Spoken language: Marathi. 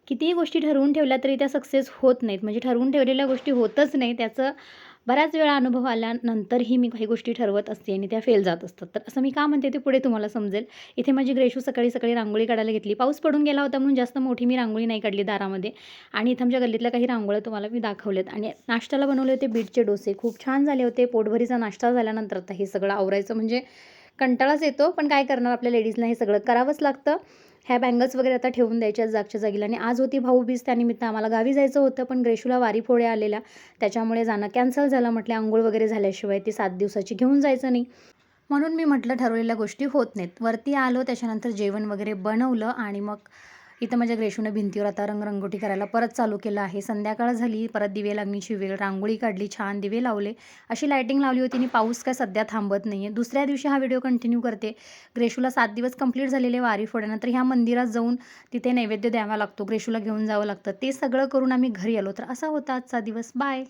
कितीही गोष्टी ठरवून ठेवल्या तरी त्या सक्सेस होत नाहीत. म्हणजे ठरवून ठेवलेल्या गोष्टी होतच नाही. त्याचं बऱ्याच वेळा अनुभव आल्यानंतरही मी काही गोष्टी ठरवत असते आणि त्या फेल जात असतात. तर असं मी का म्हणते ते पुढे तुम्हाला समजेल. इथे माझी ग्रेशू सकाळी-सकाळी रांगोळी काढायला घेतली. पाऊस पडून गेला होता म्हणून जास्त मोठी मी रांगोळी नाही काढली दारामध्ये आणि इथं आमच्या गल्लीतल्या काही रांगोळ्या तुम्हाला मी दाखवल्यात आणि नाश्त्याला बनवले होते बीटचे डोसे. खूप छान झाले होते. पोटभरीचा नाश्ता झाल्यानंतर आता हे सगळं आवरायचं म्हणजे कंटाळाच येतो. पण काय करणार आपल्या लेडीजला हे सगळं करावंच लागतं. ह्या बँगल्स वगैरे आता ठेवून द्यायच्या जागच्या जागेला आणि आज होती भाऊबीज त्यानिमित्त आम्हाला गावी जायचं होतं, पण ग्रेशूला वारी फोड्या आलेल्या. त्याच्यामुळे जाणं कॅन्सल झालं. म्हटलं अंघोळ वगैरे झाल्याशिवाय ती 7 दिवसाची घेऊन जायचं नाही. म्हणून मी म्हटलं ठरवलेल्या गोष्टी होत नाहीत. वरती आलो त्याच्यानंतर जेवण वगैरे बनवलं आणि मग इथं माझ्या ग्रेशूने भिंतीवर आता रंगरंगोटी करायला परत चालू केलं आहे. संध्याकाळ झाली, परत दिवे लागणीची वेळ, रांगोळी काढली, छान दिवे लावले. अशी लायटिंग लावली होती आणि पाऊस काय सध्या थांबत नाही आहे. दुसऱ्या दिवशी हा व्हिडिओ कंटिन्यू करते. ग्रेशूला 7 दिवस कंप्लीट झालेले वारी फोड्यानंतर ह्या मंदिरात जाऊन तिथे नैवेद्य द्यावा लागतो, ग्रेशूला घेऊन जावं लागतं. ते सगळं करून आम्ही घरी आलो. तर असा होता आजचा दिवस. बाय.